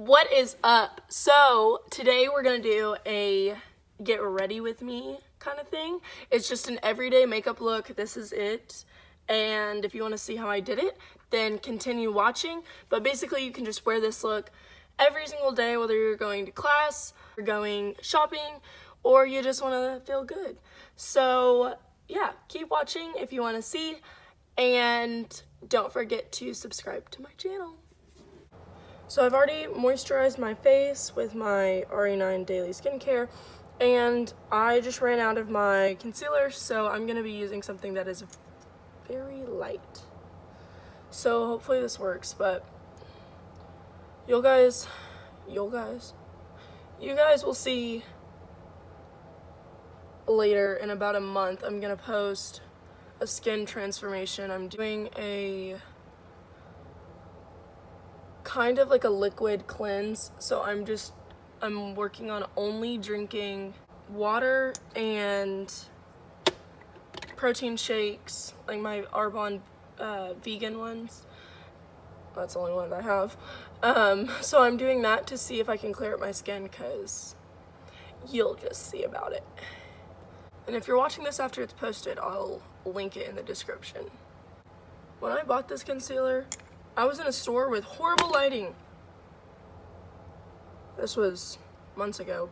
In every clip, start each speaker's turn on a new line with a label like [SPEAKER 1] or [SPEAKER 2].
[SPEAKER 1] What is up? So today we're gonna do a get ready with me kind of thing. It's just an everyday makeup look. This is it. And if you want to see how I did it, then continue watching. But basically you can just wear this look every single day, whether you're going to class, you're going shopping, or you just want to feel good. So yeah, keep watching if you want to see, and don't forget to subscribe to my channel. So I've already moisturized my face with my RE9 Daily Skincare, and I just ran out of my concealer, so I'm going to be using something that is very light. So hopefully this works, but you guys will see later. In about a month, I'm going to post a skin transformation. I'm doing a kind of like a liquid cleanse, so I'm working on only drinking water and protein shakes, like my Arbonne vegan ones. That's the only one that I have. So I'm doing that to see if I can clear up my skin, because you'll just see about it. And if you're watching this after it's posted, I'll link it in the description. When I bought this concealer, I was in a store with horrible lighting. This was months ago,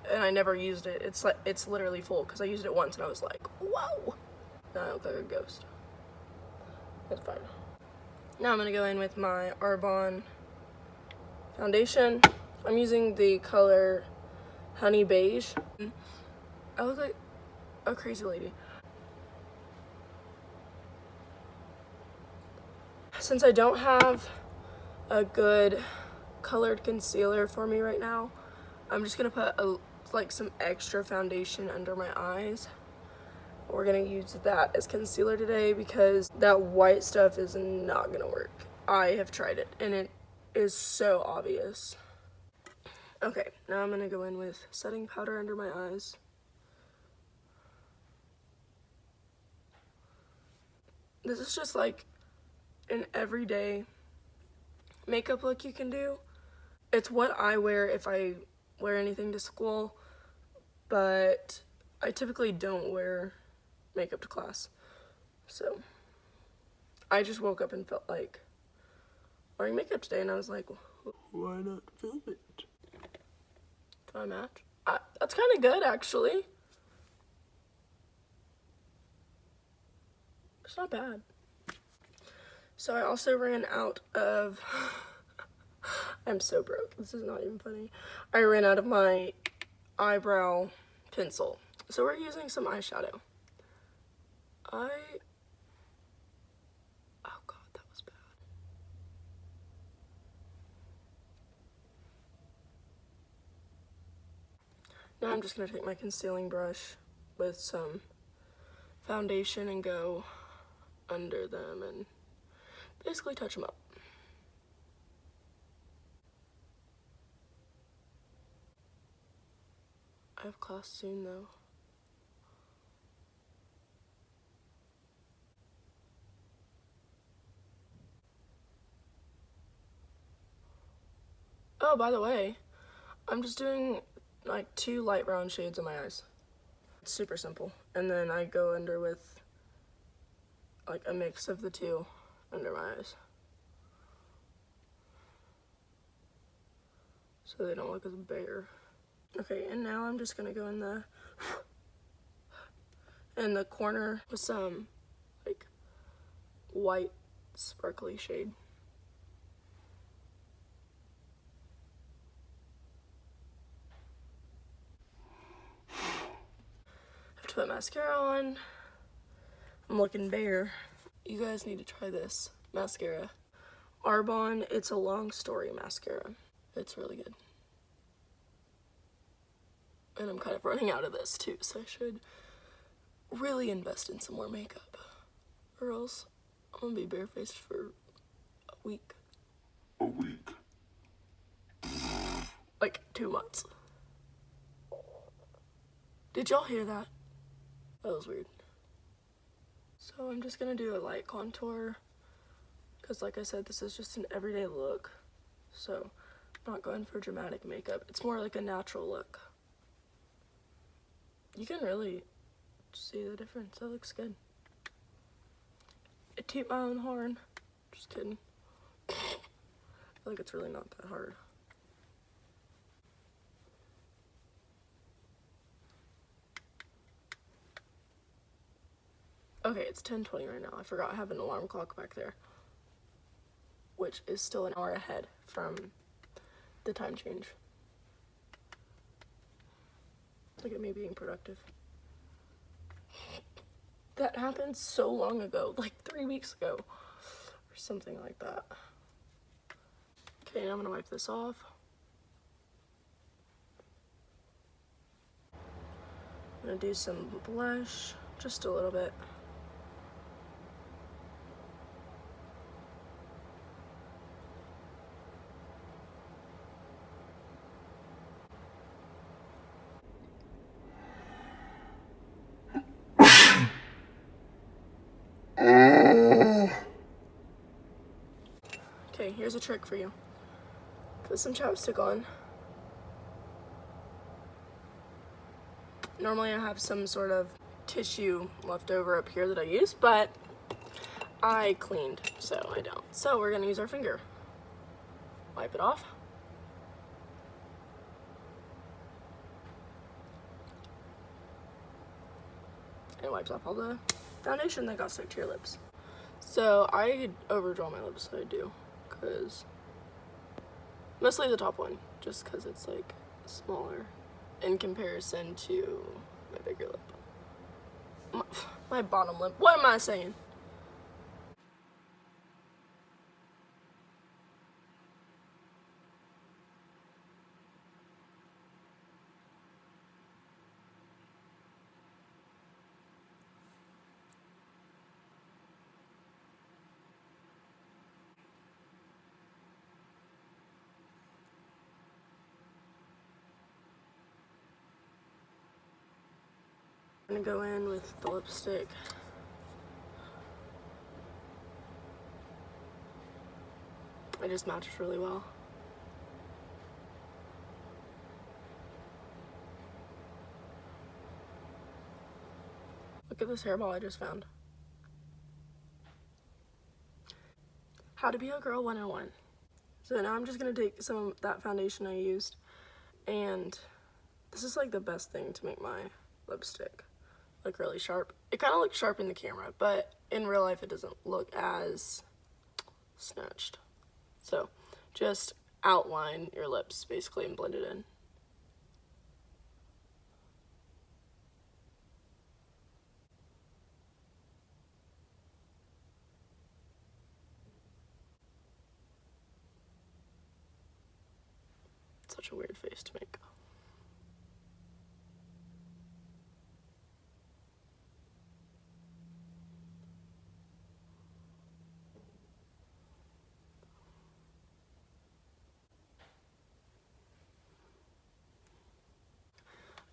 [SPEAKER 1] and I never used it. It's literally full because I used it once and I was like, whoa. Now I look like a ghost. That's fine. Now I'm gonna go in with my Arbonne foundation. I'm using the color Honey Beige. I look like a crazy lady. Since I don't have a good colored concealer for me right now, I'm just gonna put like some extra foundation under my eyes. We're gonna use that as concealer today because that white stuff is not gonna work. I have tried it and it is so obvious. Okay, now I'm gonna go in with setting powder under my eyes. This is just like an everyday makeup look you can do. It's what I wear if I wear anything to school, but I typically don't wear makeup to class. So I just woke up and felt like wearing makeup today, and I was like, why not film it? Do I match? That's kind of good, actually. It's not bad. So I also ran out of, I'm so broke, this is not even funny. I ran out of my eyebrow pencil. So we're using some eyeshadow. Oh God, that was bad. Now I'm just gonna take my concealing brush with some foundation and go under them and basically touch them up. I have class soon though. Oh, by the way, I'm just doing like 2 light brown shades in my eyes. It's super simple. And then I go under with like a mix of the 2 under my eyes, so they don't look as bare. Okay, and now I'm just gonna go in the corner with some like white sparkly shade. I have to put mascara on. I'm looking bare. You guys need to try this mascara. Arbonne, It's a Long Story mascara. It's really good. And I'm kind of running out of this too, so I should really invest in some more makeup, or else I'm gonna be barefaced for a week. A week? Like 2 months. Did y'all hear that? That was weird. So I'm just gonna do a light contour, because like I said, this is just an everyday look. so I'm not going for dramatic makeup. It's more like a natural look. You can really see the difference. That looks good. I toot my own horn. Just kidding. I feel like it's really not that hard. Okay, it's 10:20 right now. I forgot I have an alarm clock back there, which is still an hour ahead from the time change. Look at me being productive. That happened so long ago, like 3 weeks ago, or something like that. Okay, now I'm gonna wipe this off. I'm gonna do some blush, just a little bit. Okay, here's a trick for you. Put some chapstick on. Normally I have some sort of tissue left over up here that I use, but I cleaned, so I don't. So we're gonna use our finger. Wipe it off. And it wipes off all the foundation that got stuck to your lips. So I overdraw my lips, so I do, because mostly the top one, just because it's like smaller in comparison to my bigger lip. My bottom lip. What am I saying? I'm gonna go in with the lipstick. It just matches really well. Look at this hairball I just found. How to be a girl 101. So now I'm just gonna take some of that foundation I used, and this is like the best thing to make my lipstick look really sharp. It kind of looks sharp in the camera, but in real life it doesn't look as snatched. So just outline your lips basically and blend it in. Such a weird face to make.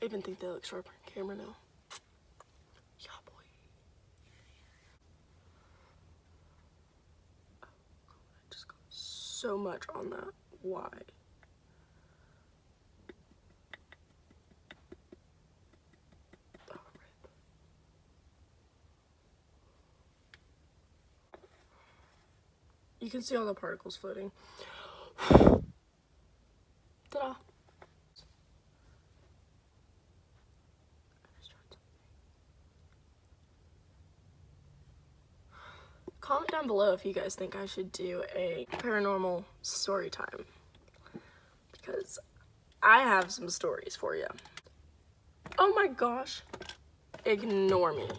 [SPEAKER 1] I even think they look sharper in camera now. Yeah, boy. Oh, I just got so much on that. Why? Oh, rip. You can see all the particles floating. Ta-da! Comment down below if you guys think I should do a paranormal story time, because I have some stories for you. Oh my gosh. Ignore me.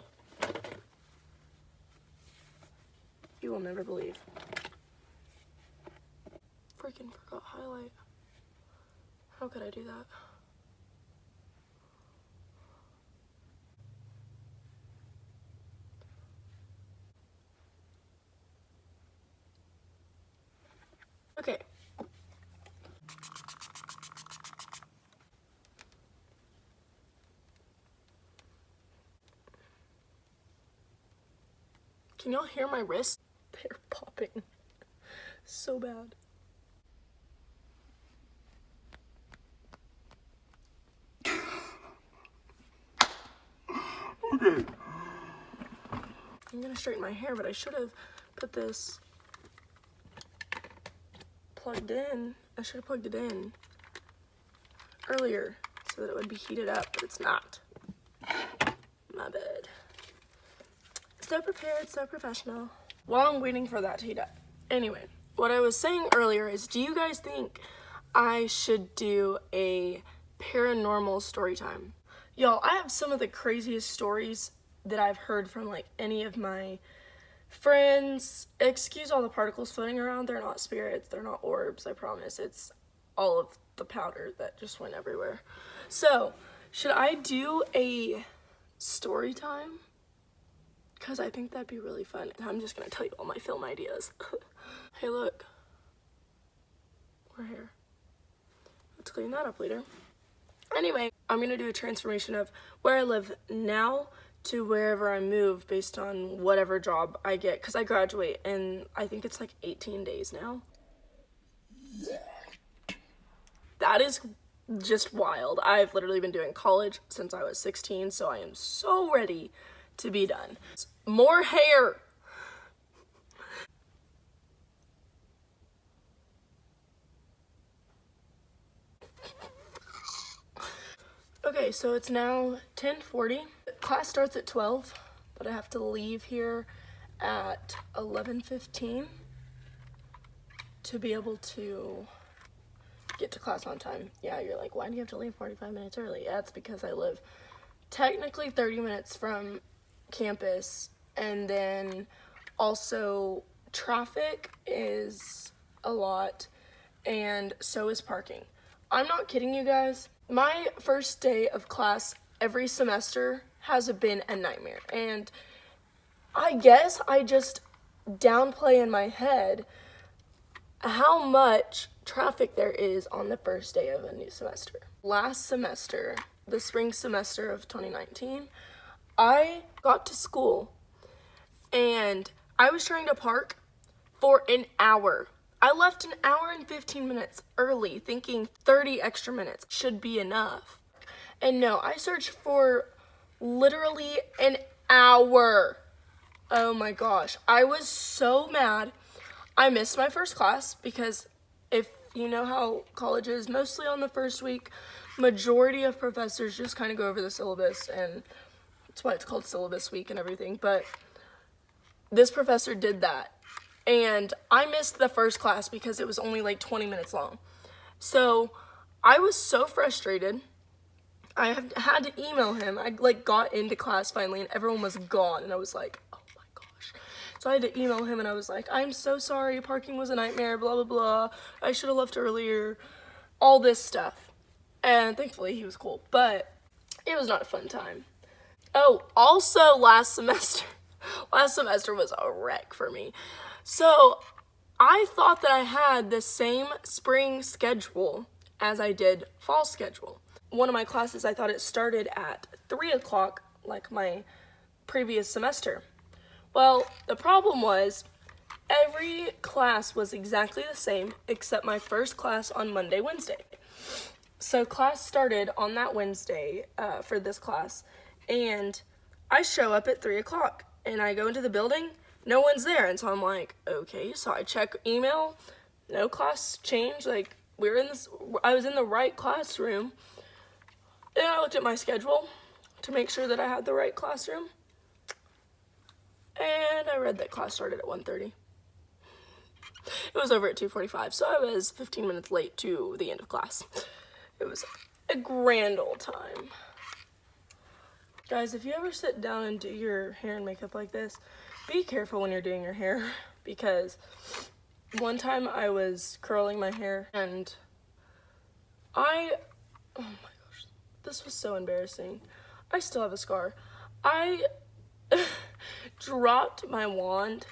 [SPEAKER 1] You will never believe. Freaking forgot highlight. How could I do that? Okay. Can y'all hear my wrists? They're popping so bad. I'm gonna straighten my hair, but I should have put this plugged in. I should have plugged it in earlier so that it would be heated up, but it's not. My bad. So prepared, so professional. While I'm waiting for that to heat up. Anyway, what I was saying earlier is, do you guys think I should do a paranormal story time? Y'all, I have some of the craziest stories that I've heard from like any of my friends. Excuse all the particles floating around. They're not spirits. They're not orbs. I promise. It's all of the powder that just went everywhere. So, should I do a story time? Because I think that'd be really fun. I'm just going to tell you all my film ideas. Hey, look. We're here. Let's clean that up later. Anyway, I'm going to do a transformation of where I live now to wherever I move based on whatever job I get. Because I graduate in, I think it's like 18 days now. That is just wild. I've literally been doing college since I was 16, so I am so ready to be done. More hair. Okay, so it's now 10:40. Class starts at 12, but I have to leave here at 11:15 to be able to get to class on time. Yeah, you're like, why do you have to leave 45 minutes early? Yeah, it's because I live technically 30 minutes from campus, and then also traffic is a lot, and so is parking. I'm not kidding you guys. My first day of class every semester has been a nightmare, and I guess I just downplay in my head how much traffic there is on the first day of a new semester. Last semester, the spring semester of 2019, I got to school and I was trying to park for an hour. I left an hour and 15 minutes early thinking 30 extra minutes should be enough. And no, I searched for literally an hour. Oh my gosh, I was so mad. I missed my first class because if you know how college is, mostly on the first week, majority of professors just kind of go over the syllabus, and that's why it's called syllabus week and everything. But this professor did that, and I missed the first class because it was only like 20 minutes long. So I was so frustrated. I had to email him. I like got into class finally, and everyone was gone, and I was like, oh my gosh. So I had to email him, and I was like, I'm so sorry, parking was a nightmare, blah, blah, blah. I should have left earlier, all this stuff. And thankfully he was cool, but it was not a fun time. Oh, also last semester was a wreck for me. So I thought that I had the same spring schedule as I did fall schedule. One of my classes, I thought it started at 3 o'clock, like my previous semester. Well, the problem was every class was exactly the same except my first class on Monday, Wednesday. So class started on that Wednesday for this class, and I show up at 3 o'clock, and I go into the building, no one's there, and so I'm like, okay, so I check email, no class change, like, I was in the right classroom, and I looked at my schedule to make sure that I had the right classroom, and I read that class started at 1:30. It was over at 2:45, so I was 15 minutes late to the end of class. It was a grand old time. Guys, if you ever sit down and do your hair and makeup like this, be careful when you're doing your hair, because one time I was curling my hair and oh my gosh, this was so embarrassing. I still have a scar. I dropped my wand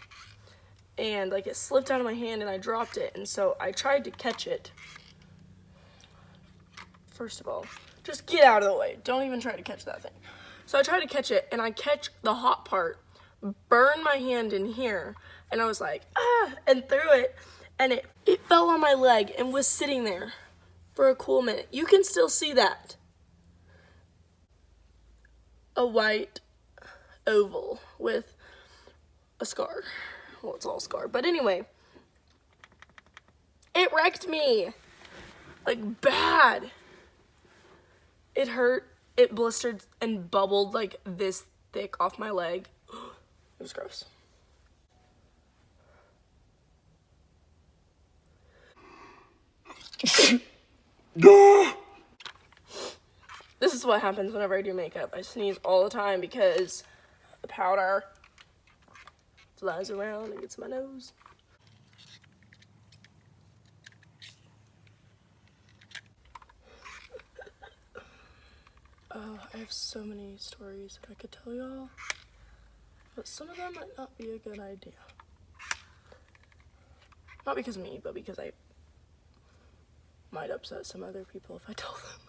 [SPEAKER 1] and like it slipped out of my hand and I dropped it, and so I tried to catch it. First of all, just get out of the way. Don't even try to catch that thing. So I tried to catch it, and I catch the hot part, burn my hand in here, and I was like, ah, and threw it, and it fell on my leg and was sitting there for a cool minute. You can still see that. A white oval with a scar. Well, it's all scar, but anyway, it wrecked me, like bad. It hurt, it blistered and bubbled like this thick off my leg. It was gross. This is what happens whenever I do makeup. I sneeze all the time because the powder flies around and gets in my nose. Oh, I have so many stories that I could tell y'all, but some of them might not be a good idea. Not because of me, but because I might upset some other people if I tell them.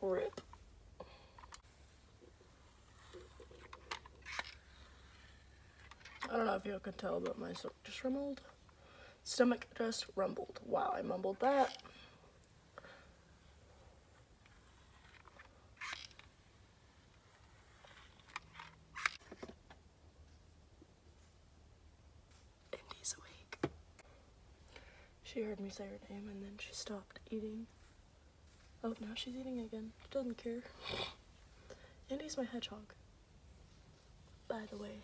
[SPEAKER 1] Rip. I don't know if you can tell, but my stomach just rumbled. Stomach just rumbled. Wow, I mumbled that. Indy's awake. She heard me say her name and then she stopped eating. Oh, now she's eating again. She doesn't care. Indy's my hedgehog, by the way.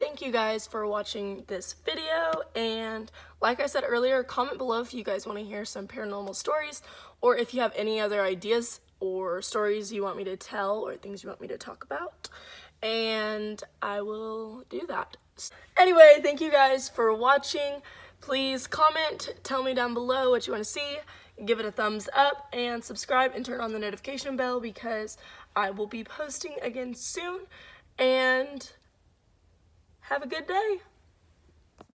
[SPEAKER 1] Thank you guys for watching this video, and like I said earlier, comment below if you guys want to hear some paranormal stories, or if you have any other ideas or stories you want me to tell or things you want me to talk about, and I will do that. Anyway, thank you guys for watching. Please comment, tell me down below what you want to see, give it a thumbs up, and subscribe and turn on the notification bell because I will be posting again soon, and have a good day.